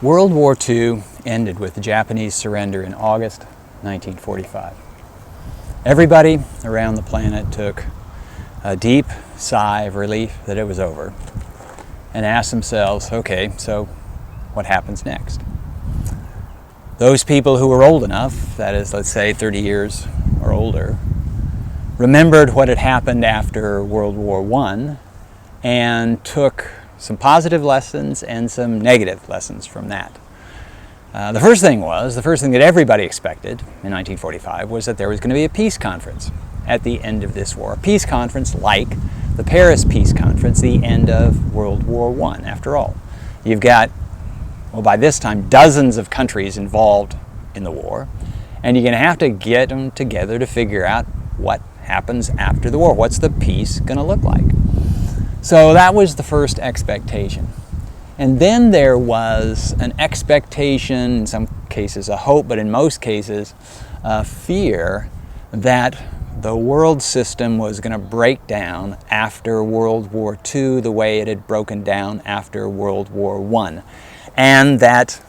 World War II ended with the Japanese surrender in August 1945. Everybody around the planet took a deep sigh of relief that it was over and asked themselves, okay, so what happens next? Those people who were old enough, that is, let's say 30 years or older, remembered what had happened after World War I and took some positive lessons and some negative lessons from that. The first thing that everybody expected in 1945 was that there was going to be a peace conference at the end of this war. A peace conference like the Paris Peace Conference, the end of World War I. After all, you've got, well, by this time, dozens of countries involved in the war, and you're going to have to get them together to figure out what happens after the war. What's the peace going to look like? So that was the first expectation. And then there was an expectation, in some cases a hope, but in most cases a fear that the world system was going to break down after World War II the way it had broken down after World War I. And that,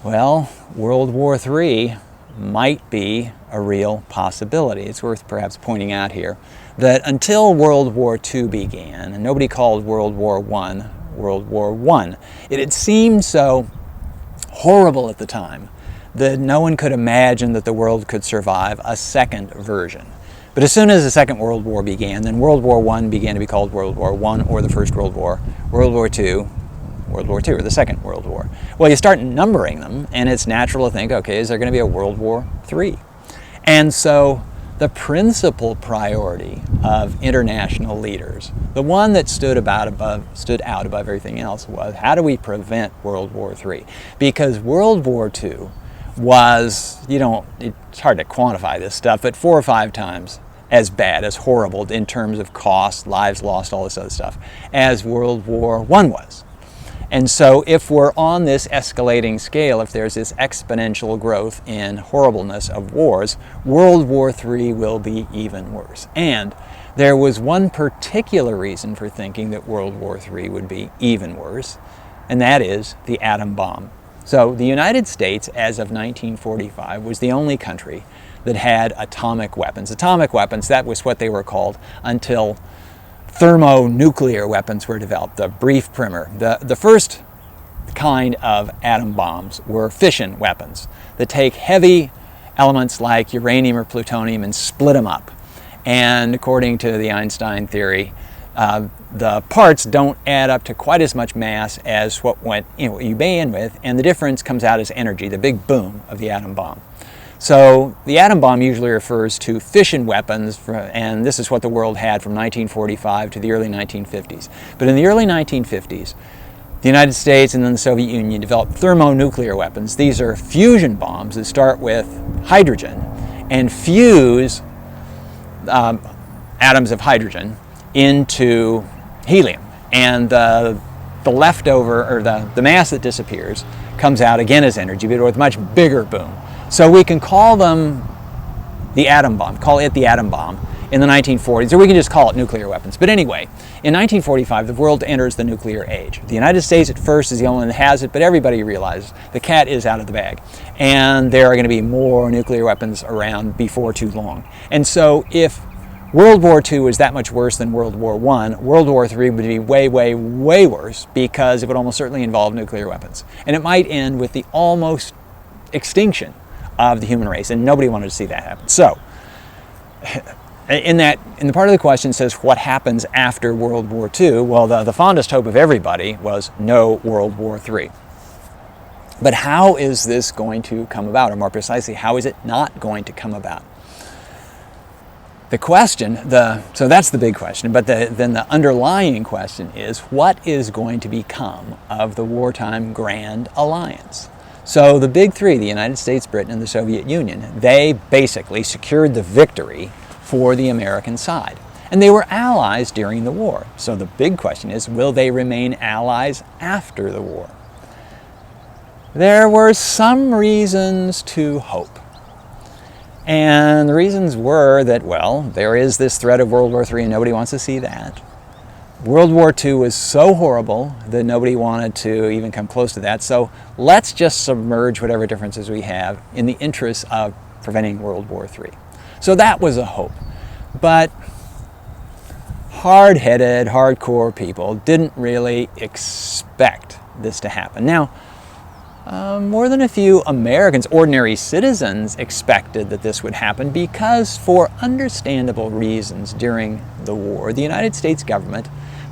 well, World War III might be a real possibility. It's worth perhaps pointing out here that until World War II began, and nobody called World War I World War I, it had seemed so horrible at the time that no one could imagine that the world could survive a second version. But as soon as the Second World War began, then World War I began to be called World War I or the First World War, World War II, World War II, or the Second World War. Well, you start numbering them, and it's natural to think, okay, is there going to be a World War III? And so the principal priority of international leaders, the one that stood out above everything else, was how do we prevent World War III? Because World War II was, it's hard to quantify this stuff, but 4 or 5 times as bad, as horrible in terms of cost, lives lost, all this other stuff, as World War I was. And so if we're on this escalating scale, if there's this exponential growth in horribleness of wars, World War III will be even worse. And there was one particular reason for thinking that World War III would be even worse, and that is the atom bomb. So the United States, as of 1945, was the only country that had atomic weapons. Atomic weapons, that was what they were called until thermonuclear weapons were developed, the brief primer. The first kind of atom bombs were fission weapons that take heavy elements like uranium or plutonium and split them up. And according to the Einstein theory, the parts don't add up to quite as much mass as what you began with, and the difference comes out as energy, the big boom of the atom bomb. So the atom bomb usually refers to fission weapons, and this is what the world had from 1945 to the early 1950s. But in the early 1950s, the United States and then the Soviet Union developed thermonuclear weapons. These are fusion bombs that start with hydrogen and fuse atoms of hydrogen into helium. And the leftover, or the mass that disappears, comes out again as energy, but with a much bigger boom. So we can call them the atom bomb, call it the atom bomb in the 1940s, or we can just call it nuclear weapons. But anyway, in 1945, the world enters the nuclear age. The United States at first is the only one that has it, but everybody realizes the cat is out of the bag. And there are going to be more nuclear weapons around before too long. And so if World War II was that much worse than World War I, World War III would be way, way, way worse, because it would almost certainly involve nuclear weapons. And it might end with the almost extinction of the human race, and nobody wanted to see that happen. So, in the part of the question says, what happens after World War II? Well, the fondest hope of everybody was no World War III. But how is this going to come about? Or more precisely, how is it not going to come about? The question, so that's the big question, but then the underlying question is, what is going to become of the wartime Grand Alliance? So the big three, the United States, Britain, and the Soviet Union, they basically secured the victory for the American side. And they were allies during the war. So the big question is, will they remain allies after the war? There were some reasons to hope. And the reasons were that, well, there is this threat of World War III and nobody wants to see that. World War II was so horrible that nobody wanted to even come close to that. So let's just submerge whatever differences we have in the interest of preventing World War III. So that was a hope. But hard-headed, hardcore people didn't really expect this to happen. Now, more than a few Americans, ordinary citizens, expected that this would happen because, for understandable reasons, during the war, the United States government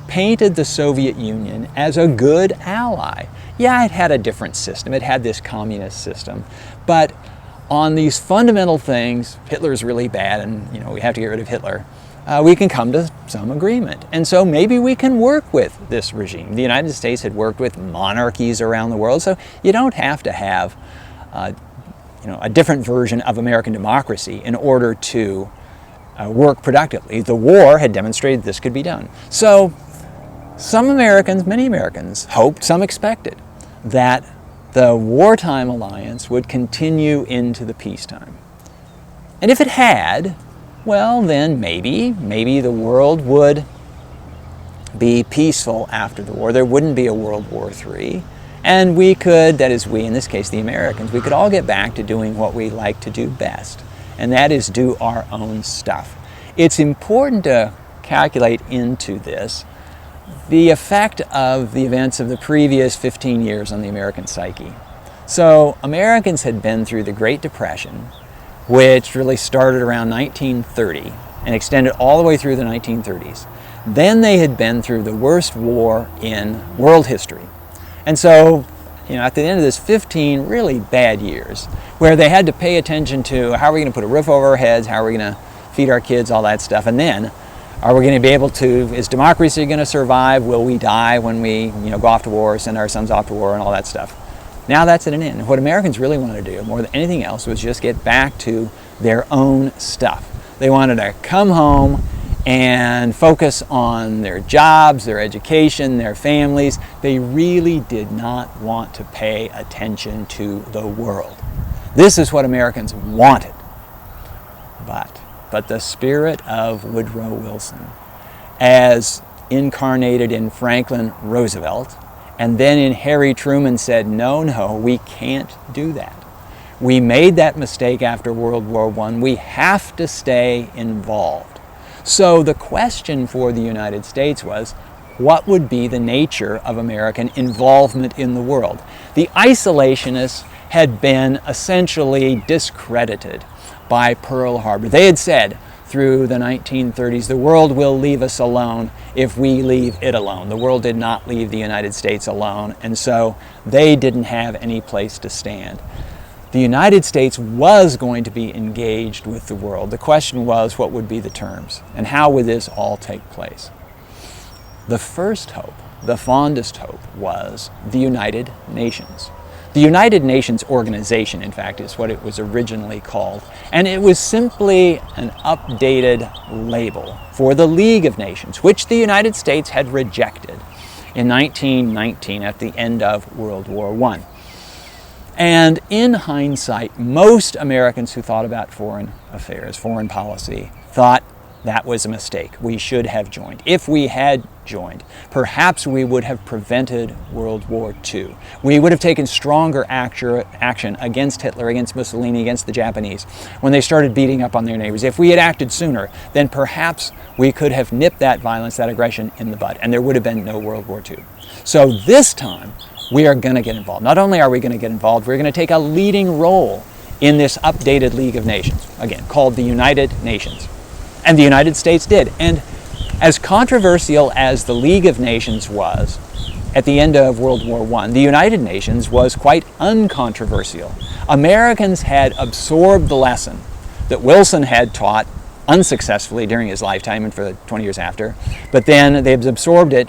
painted the Soviet Union as a good ally. Yeah, it had a different system. It had this communist system. But on these fundamental things, Hitler's really bad and we have to get rid of Hitler, we can come to some agreement. And so maybe we can work with this regime. The United States had worked with monarchies around the world, so you don't have to have a different version of American democracy in order to work productively. The war had demonstrated this could be done. So some Americans, many Americans, hoped, some expected, that the wartime alliance would continue into the peacetime. And if it had, well, then maybe the world would be peaceful after the war. There wouldn't be a World War III. And we could, that is we, in this case the Americans, we could all get back to doing what we like to do best, and that is do our own stuff. It's important to calculate into this the effect of the events of the previous 15 years on the American psyche. So Americans had been through the Great Depression, which really started around 1930 and extended all the way through the 1930s. Then they had been through the worst war in world history. And so, at the end of this 15 really bad years, where they had to pay attention to how are we going to put a roof over our heads, how are we going to feed our kids, all that stuff, and then are we going to be able to, is democracy going to survive? Will we die when we go off to war, send our sons off to war, and all that stuff? Now that's at an end. What Americans really wanted to do, more than anything else, was just get back to their own stuff. They wanted to come home and focus on their jobs, their education, their families. They really did not want to pay attention to the world. This is what Americans wanted. But the spirit of Woodrow Wilson, as incarnated in Franklin Roosevelt, and then in Harry Truman, said, no, we can't do that. We made that mistake after World War I. We have to stay involved. So the question for the United States was, what would be the nature of American involvement in the world? The isolationists had been essentially discredited by Pearl Harbor. They had said through the 1930s, the world will leave us alone if we leave it alone. The world did not leave the United States alone, and so they didn't have any place to stand. The United States was going to be engaged with the world. The question was, what would be the terms, and how would this all take place? The first hope, the fondest hope, was the United Nations. The United Nations Organization, in fact, is what it was originally called, and it was simply an updated label for the League of Nations, which the United States had rejected in 1919 at the end of World War I. And in hindsight, most Americans who thought about foreign affairs, foreign policy, thought that was a mistake. We should have joined. If we had joined, perhaps we would have prevented World War II. We would have taken stronger action against Hitler, against Mussolini, against the Japanese when they started beating up on their neighbors. If we had acted sooner, then perhaps we could have nipped that violence, that aggression in the bud, and there would have been no World War II. So this time, we are going to get involved. Not only are we going to get involved, we're going to take a leading role in this updated League of Nations, again, called the United Nations. And the United States did. And as controversial as the League of Nations was at the end of World War I, the United Nations was quite uncontroversial. Americans had absorbed the lesson that Wilson had taught unsuccessfully during his lifetime and for the 20 years after, but then they absorbed it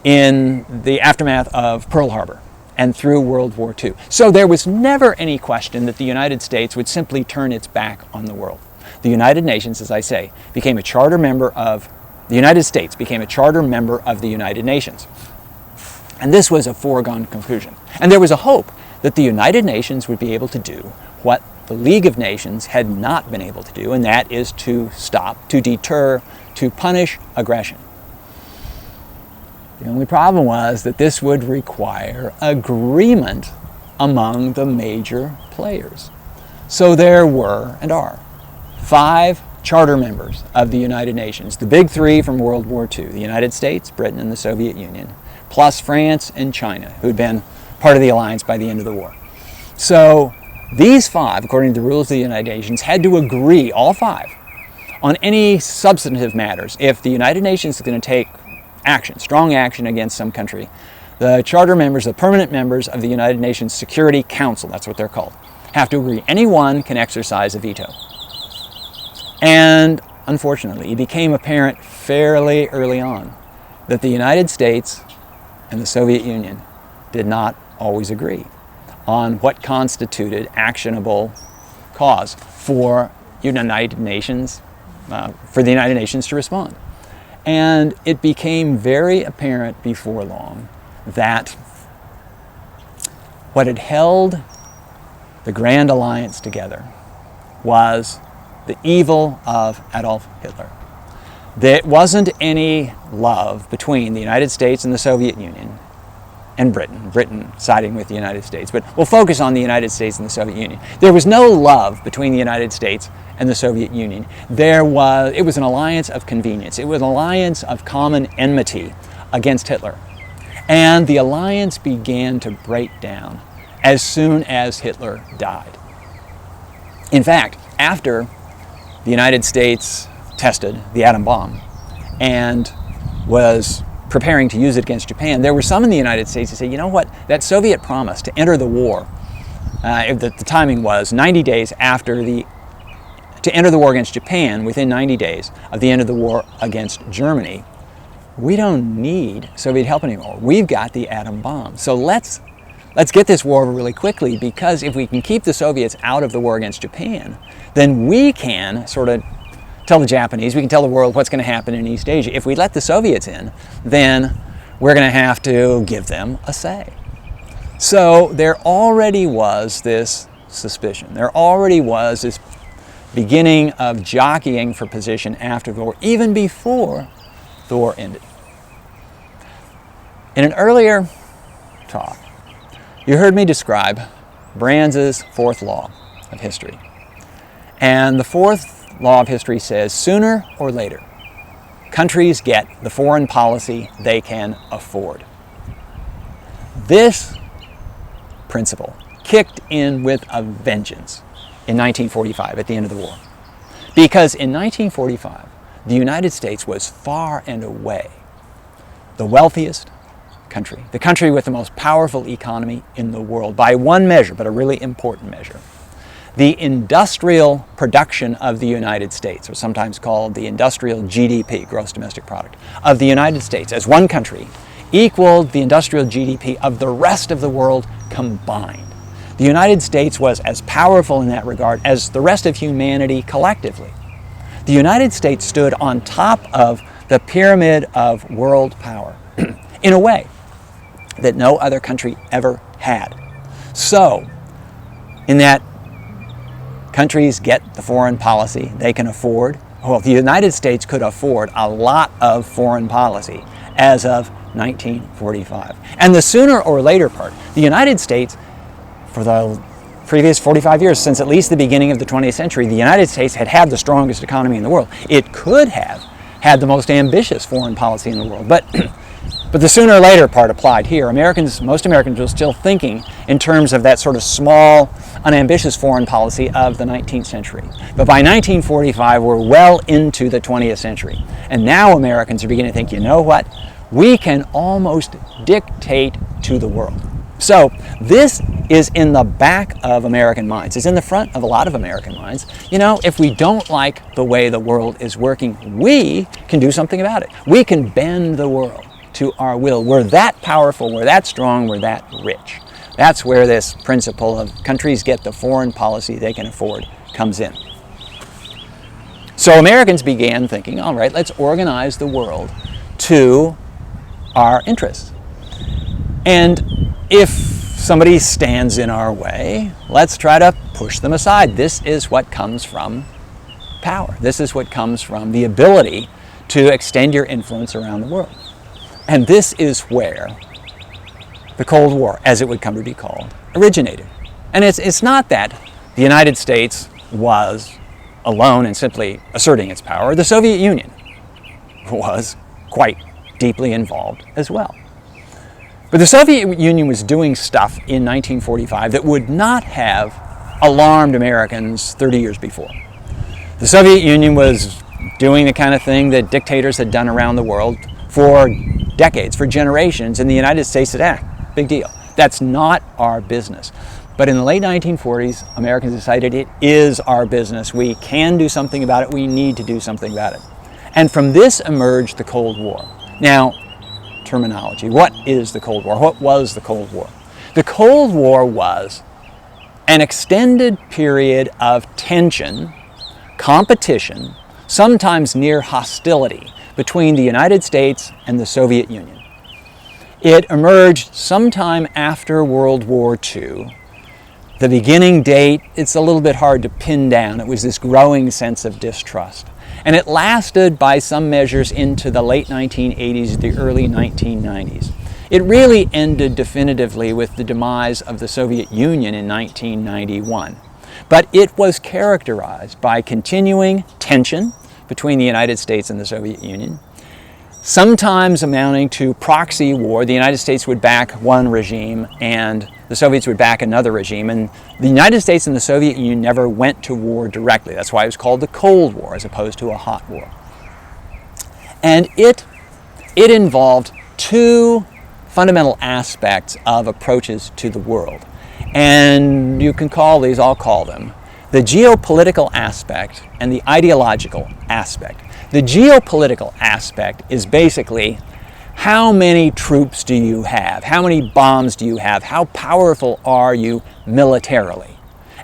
in the aftermath of Pearl Harbor and through World War II. So there was never any question that the United States would simply turn its back on the world. The United Nations, as I say, became a charter member of, the United States became a charter member of the United Nations. And this was a foregone conclusion. And there was a hope that the United Nations would be able to do what the League of Nations had not been able to do, and that is to stop, to deter, to punish aggression. The only problem was that this would require agreement among the major players. So there were, and are, 5 charter members of the United Nations, the big 3 from World War II, the United States, Britain, and the Soviet Union, plus France and China, who'd been part of the alliance by the end of the war. So these 5, according to the rules of the United Nations, had to agree, all 5, on any substantive matters. If the United Nations is going to take action, strong action against some country, the charter members, the permanent members of the United Nations Security Council, that's what they're called, have to agree. Anyone can exercise a veto. And unfortunately, it became apparent fairly early on that the United States and the Soviet Union did not always agree on what constituted actionable cause for United Nations, for the United Nations to respond. And it became very apparent before long that what had held the Grand Alliance together was the evil of Adolf Hitler. There wasn't any love between the United States and the Soviet Union and Britain siding with the United States, but we'll focus on the United States and the Soviet Union. There was no love between the United States and the Soviet Union. It was an alliance of convenience. It was an alliance of common enmity against Hitler. And the alliance began to break down as soon as Hitler died. In fact, after the United States tested the atom bomb and was preparing to use it against Japan, there were some in the United States who said, you know what, that Soviet promise to enter the war, the timing was 90 days after to enter the war against Japan, within 90 days of the end of the war against Germany, we don't need Soviet help anymore. We've got the atom bomb. So let's get this war over really quickly, because if we can keep the Soviets out of the war against Japan, then we can sort of tell the Japanese, we can tell the world what's going to happen in East Asia. If we let the Soviets in, then we're going to have to give them a say. So there already was this suspicion. There already was this beginning of jockeying for position after the war, even before the war ended. In an earlier talk, you heard me describe Brands's 4th law of history. And the 4th law of history says, sooner or later, countries get the foreign policy they can afford. This principle kicked in with a vengeance in 1945, at the end of the war. Because in 1945, the United States was far and away the wealthiest country, the country with the most powerful economy in the world, by one measure, but a really important measure. The industrial production of the United States, or sometimes called the industrial GDP, gross domestic product, of the United States as one country, equaled the industrial GDP of the rest of the world combined. The United States was as powerful in that regard as the rest of humanity collectively. The United States stood on top of the pyramid of world power in a way that no other country ever had. So, in that countries get the foreign policy they can afford, well, the United States could afford a lot of foreign policy as of 1945. And the sooner or later part, the United States, for the previous 45 years, since at least the beginning of the 20th century, the United States had had the strongest economy in the world. It could have had the most ambitious foreign policy in the world. But the sooner or later part applied here. Most Americans were still thinking in terms of that sort of small, unambitious foreign policy of the 19th century. But by 1945, we're well into the 20th century. And now Americans are beginning to think, you know what? We can almost dictate to the world. So this is in the back of American minds. It's in the front of a lot of American minds. You know, if we don't like the way the world is working, we can do something about it. We can bend the world to our will. We're that powerful, we're that strong, we're that rich. That's where this principle of countries get the foreign policy they can afford comes in. So Americans began thinking, all right, let's organize the world to our interests. And if somebody stands in our way, let's try to push them aside. This is what comes from power. This is what comes from the ability to extend your influence around the world. And this is where the Cold War, as it would come to be called, originated. And it's not that the United States was alone in simply asserting its power. The Soviet Union was quite deeply involved as well. But the Soviet Union was doing stuff in 1945 that would not have alarmed Americans 30 years before. The Soviet Union was doing the kind of thing that dictators had done around the world for decades, for generations, and the United States said, big deal. That's not our business. But in the late 1940s, Americans decided it is our business. We can do something about it. We need to do something about it. And from this emerged the Cold War. Now, terminology. What is the Cold War? What was the Cold War? The Cold War was an extended period of tension, competition, sometimes near hostility between the United States and the Soviet Union. It emerged sometime after World War II. The beginning date, it's a little bit hard to pin down. It was this growing sense of distrust. And it lasted by some measures into the late 1980s, the early 1990s. It really ended definitively with the demise of the Soviet Union in 1991. But it was characterized by continuing tension between the United States and the Soviet Union, sometimes amounting to proxy war. The United States would back one regime and the Soviets would back another regime, and the United States and the Soviet Union never went to war directly. That's why it was called the Cold War as opposed to a hot war. And it involved two fundamental aspects of approaches to the world. And you can call these, I'll call them, the geopolitical aspect and the ideological aspect. The geopolitical aspect is basically, how many troops do you have? How many bombs do you have? How powerful are you militarily?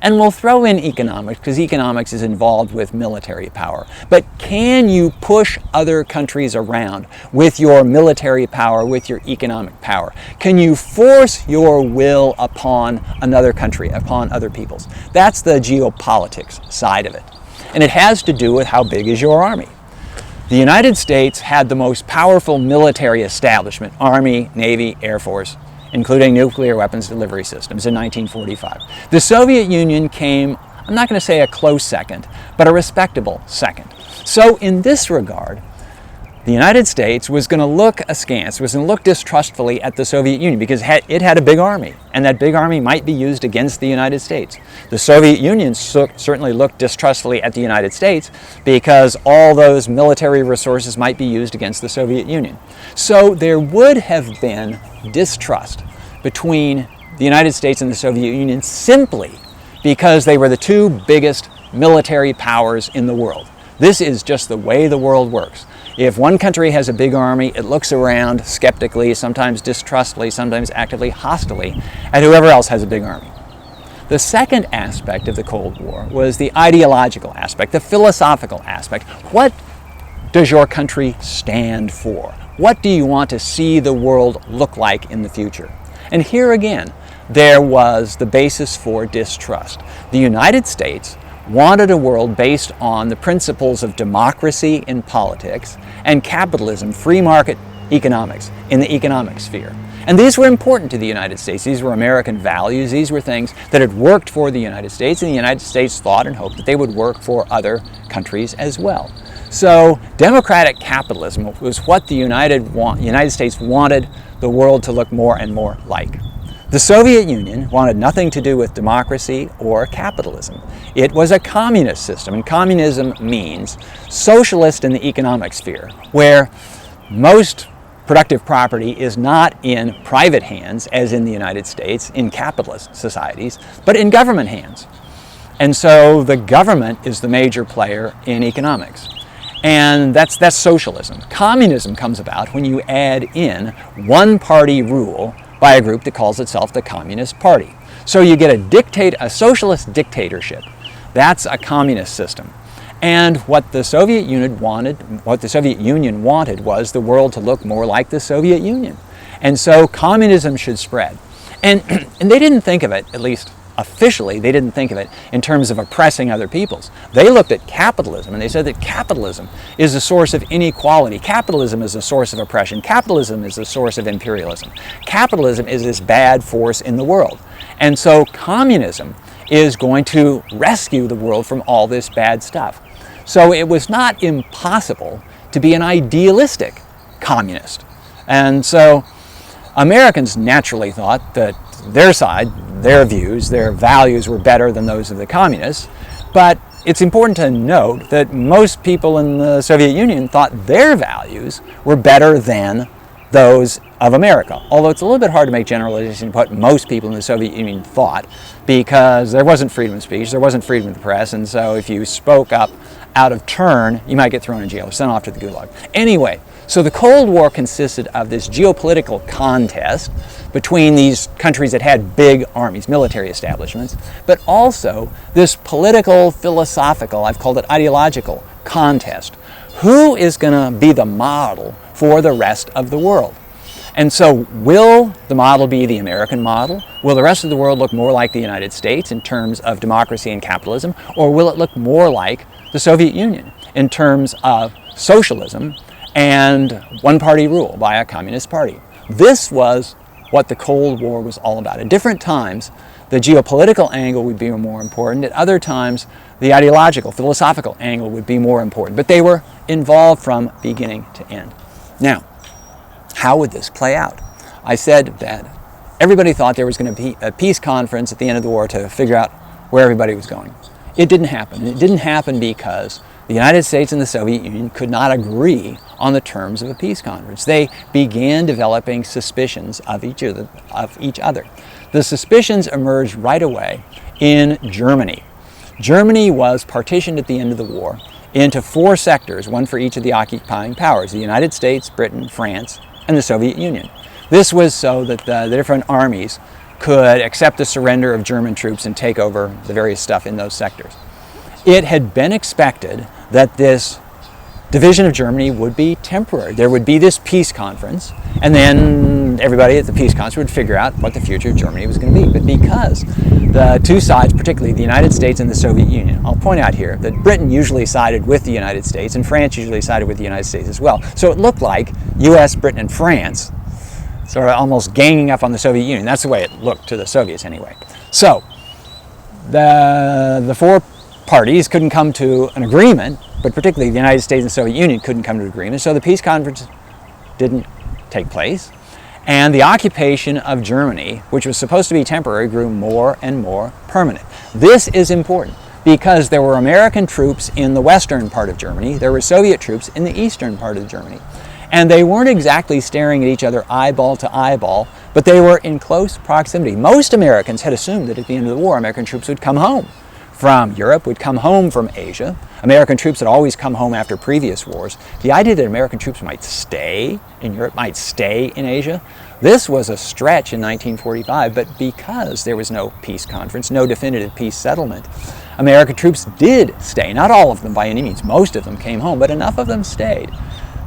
And we'll throw in economics, because economics is involved with military power. But can you push other countries around with your military power, with your economic power? Can you force your will upon another country, upon other peoples? That's the geopolitics side of it. And it has to do with how big is your army. The United States had the most powerful military establishment, Army, Navy, Air Force, including nuclear weapons delivery systems in 1945. The Soviet Union came, I'm not going to say a close second, but a respectable second. So in this regard, the United States was going to look askance, was going to look distrustfully at the Soviet Union because it had a big army, and that big army might be used against the United States. The Soviet Union certainly looked distrustfully at the United States because all those military resources might be used against the Soviet Union. So there would have been distrust between the United States and the Soviet Union simply because they were the two biggest military powers in the world. This is just the way the world works. If one country has a big army, it looks around skeptically, sometimes distrustfully, sometimes actively hostilely at whoever else has a big army. The second aspect of the Cold War was the ideological aspect, the philosophical aspect. What does your country stand for? What do you want to see the world look like in the future? And here again, there was the basis for distrust. The United States wanted a world based on the principles of democracy in politics and capitalism, free market economics in the economic sphere. And these were important to the United States. These were American values. These were things that had worked for the United States, and the United States thought and hoped that they would work for other countries as well. So democratic capitalism was what the United States wanted the world to look more and more like. The Soviet Union wanted nothing to do with democracy or capitalism. It was a communist system, and communism means socialist in the economic sphere, where most productive property is not in private hands, as in the United States, in capitalist societies, but in government hands. And so the government is the major player in economics. And that's socialism. Communism comes about when you add in one-party rule by a group that calls itself the Communist Party. So you get a socialist dictatorship. That's a communist system. And what the Soviet Union wanted was the world to look more like the Soviet Union. And so communism should spread. And they didn't think of it, at least officially, they didn't think of it in terms of oppressing other peoples. They looked at capitalism and they said that capitalism is a source of inequality. Capitalism is a source of oppression. Capitalism is a source of imperialism. Capitalism is this bad force in the world. And so communism is going to rescue the world from all this bad stuff. So it was not impossible to be an idealistic communist. And so Americans naturally thought that their side, their views, their values were better than those of the communists. But it's important to note that most people in the Soviet Union thought their values were better than those of America. Although it's a little bit hard to make generalization what most people in the Soviet Union thought, because there wasn't freedom of speech, there wasn't freedom of the press, and so if you spoke up out of turn, you might get thrown in jail or sent off to the Gulag. Anyway, so the Cold War consisted of this geopolitical contest between these countries that had big armies, military establishments, but also this political, philosophical, I've called it ideological contest. Who is going to be the model for the rest of the world? And so will the model be the American model? Will the rest of the world look more like the United States in terms of democracy and capitalism? Or will it look more like the Soviet Union in terms of socialism and one-party rule by a communist party? This was what the Cold War was all about. At different times, the geopolitical angle would be more important. At other times, the ideological, philosophical angle would be more important. But they were involved from beginning to end. Now, how would this play out? I said that everybody thought there was going to be a peace conference at the end of the war to figure out where everybody was going. It didn't happen. And it didn't happen because the United States and the Soviet Union could not agree on the terms of a peace conference. They began developing suspicions of each other. The suspicions emerged right away in Germany. Germany was partitioned at the end of the war into 4 sectors, one for each of the occupying powers: the United States, Britain, France, and the Soviet Union. This was so that the different armies could accept the surrender of German troops and take over the various stuff in those sectors. It had been expected that this division of Germany would be temporary. There would be this peace conference, and then everybody at the peace conference would figure out what the future of Germany was going to be. But because the two sides, particularly the United States and the Soviet Union, I'll point out here that Britain usually sided with the United States and France usually sided with the United States as well. So it looked like US, Britain, and France sort of almost ganging up on the Soviet Union. That's the way it looked to the Soviets anyway. So the 4 parties couldn't come to an agreement, but particularly the United States and the Soviet Union couldn't come to an agreement, so the peace conference didn't take place. And the occupation of Germany, which was supposed to be temporary, grew more and more permanent. This is important because there were American troops in the western part of Germany, there were Soviet troops in the eastern part of Germany. And they weren't exactly staring at each other eyeball to eyeball, but they were in close proximity. Most Americans had assumed that at the end of the war, American troops would come home from Europe, would come home from Asia. American troops had always come home after previous wars. The idea that American troops might stay in Europe, might stay in Asia, this was a stretch in 1945, but because there was no peace conference, no definitive peace settlement, American troops did stay. Not all of them by any means, most of them came home, but enough of them stayed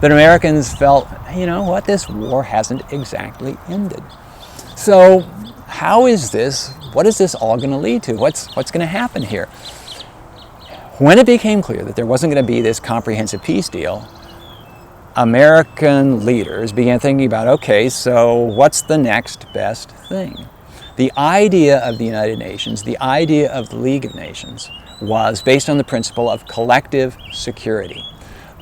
that Americans felt, you know what, this war hasn't exactly ended. So how is this, what is this all going to lead to? What's going to happen here? When it became clear that there wasn't going to be this comprehensive peace deal, American leaders began thinking about, okay, so what's the next best thing? The idea of the United Nations, the idea of the League of Nations, was based on the principle of collective security.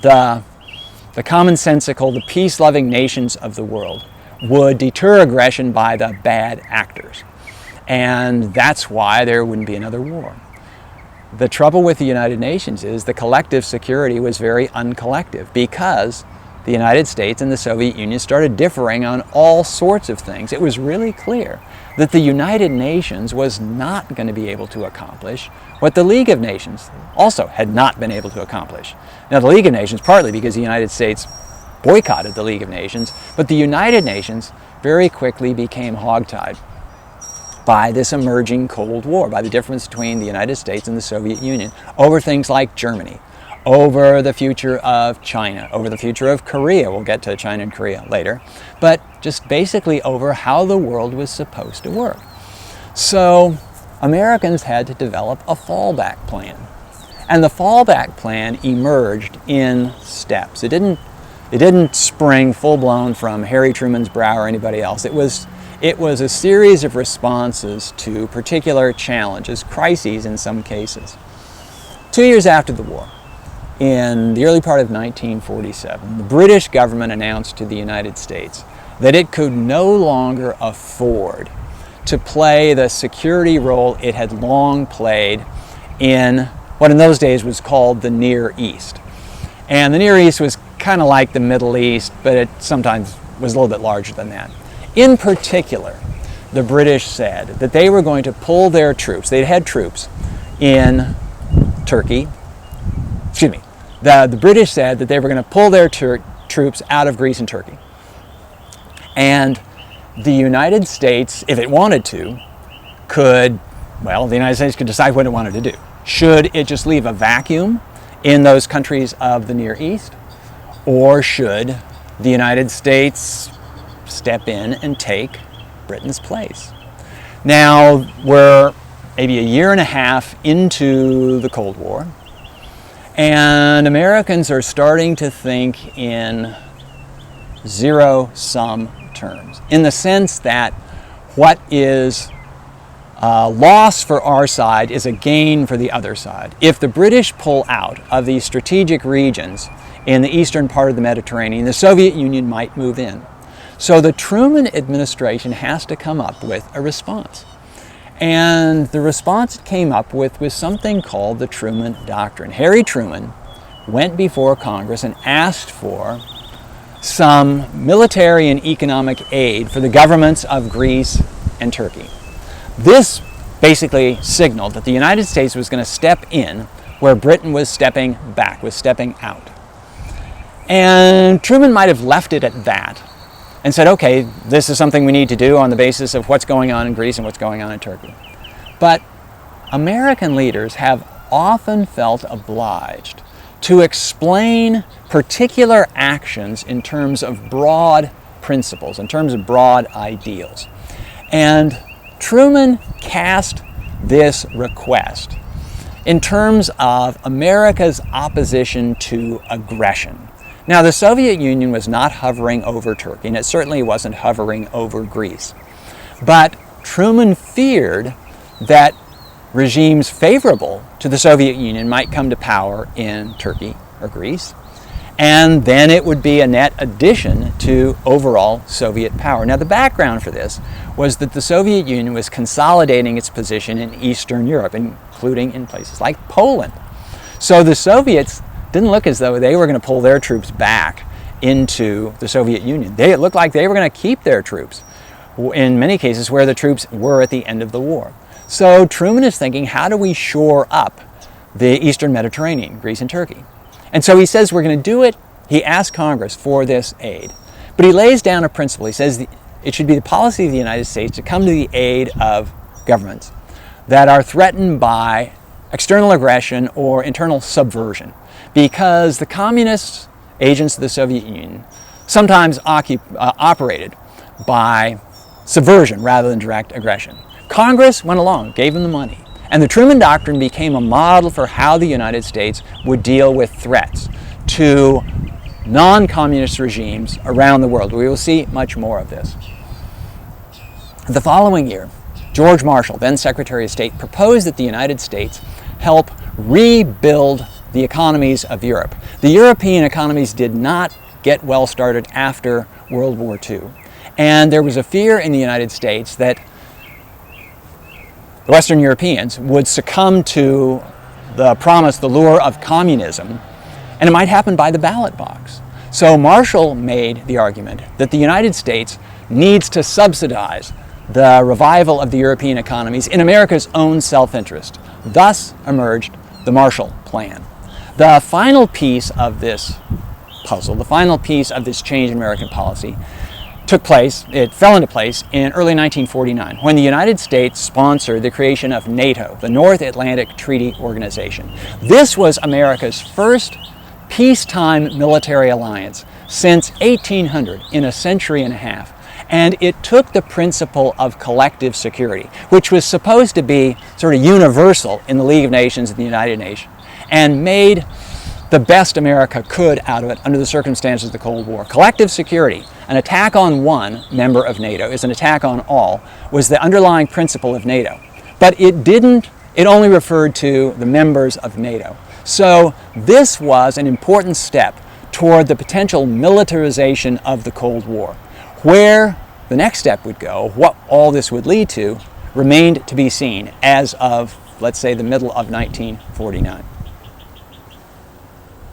The commonsensical, the peace-loving nations of the world would deter aggression by the bad actors. And that's why there wouldn't be another war. The trouble with the United Nations is the collective security was very uncollective because the United States and the Soviet Union started differing on all sorts of things. It was really clear that the United Nations was not going to be able to accomplish what the League of Nations also had not been able to accomplish. Now, the League of Nations, partly because the United States boycotted the League of Nations, but the United Nations very quickly became hogtied by this emerging Cold War, by the difference between the United States and the Soviet Union over things like Germany, over the future of China, over the future of Korea. We'll get to China and Korea later, but just basically over how the world was supposed to work. So Americans had to develop a fallback plan. And the fallback plan emerged in steps. It didn't spring full-blown from Harry Truman's brow or anybody else. It was a series of responses to particular challenges, crises in some cases. 2 years after the war, in the early part of 1947, the British government announced to the United States that it could no longer afford to play the security role it had long played in what in those days was called the Near East. And the Near East was kind of like the Middle East, but it sometimes was a little bit larger than that. In particular, the British said that they were going to pull their troops. They'd had troops in Turkey. The British said that they were going to pull their troops out of Greece and Turkey. And the United States, if it wanted to, the United States could decide what it wanted to do. Should it just leave a vacuum in those countries of the Near East? Or should the United States step in and take Britain's place? Now, we're maybe a year and a half into the Cold War, and Americans are starting to think in zero-sum terms, in the sense that what is a loss for our side is a gain for the other side. If the British pull out of these strategic regions in the eastern part of the Mediterranean, the Soviet Union might move in. So the Truman administration has to come up with a response. And the response it came up with was something called the Truman Doctrine. Harry Truman went before Congress and asked for some military and economic aid for the governments of Greece and Turkey. This basically signaled that the United States was going to step in where Britain was stepping back, was stepping out. And Truman might have left it at that and said, okay, this is something we need to do on the basis of what's going on in Greece and what's going on in Turkey. But American leaders have often felt obliged to explain particular actions in terms of broad principles, in terms of broad ideals. And Truman cast this request in terms of America's opposition to aggression. Now, the Soviet Union was not hovering over Turkey, and it certainly wasn't hovering over Greece. But Truman feared that regimes favorable to the Soviet Union might come to power in Turkey or Greece, and then it would be a net addition to overall Soviet power. Now, the background for this was that the Soviet Union was consolidating its position in Eastern Europe, including in places like Poland. So the Soviets didn't look as though they were going to pull their troops back into the Soviet Union. It looked like they were going to keep their troops, in many cases where the troops were at the end of the war. So Truman is thinking, how do we shore up the Eastern Mediterranean, Greece and Turkey? And so he says we're going to do it. He asks Congress for this aid. But he lays down a principle. He says it should be the policy of the United States to come to the aid of governments that are threatened by external aggression or internal subversion, because the communist agents of the Soviet Union sometimes operated by subversion rather than direct aggression. Congress went along, gave them the money, and the Truman Doctrine became a model for how the United States would deal with threats to non-communist regimes around the world. We will see much more of this. The following year, George Marshall, then Secretary of State, proposed that the United States help rebuild the economies of Europe. The European economies did not get well started after World War II. And there was a fear in the United States that the Western Europeans would succumb to the promise, the lure of communism, and it might happen by the ballot box. So Marshall made the argument that the United States needs to subsidize the revival of the European economies in America's own self-interest. Thus emerged the Marshall Plan. The final piece of this puzzle, the final piece of this change in American policy, it fell into place in early 1949 when the United States sponsored the creation of NATO, the North Atlantic Treaty Organization. This was America's first peacetime military alliance since 1800, in a century and a half. And it took the principle of collective security, which was supposed to be sort of universal in the League of Nations and the United Nations, and made the best America could out of it under the circumstances of the Cold War. Collective security, an attack on one member of NATO is an attack on all, was the underlying principle of NATO. But it only referred to the members of NATO. So this was an important step toward the potential militarization of the Cold War. Where the next step would go, what all this would lead to, remained to be seen as of, let's say, the middle of 1949.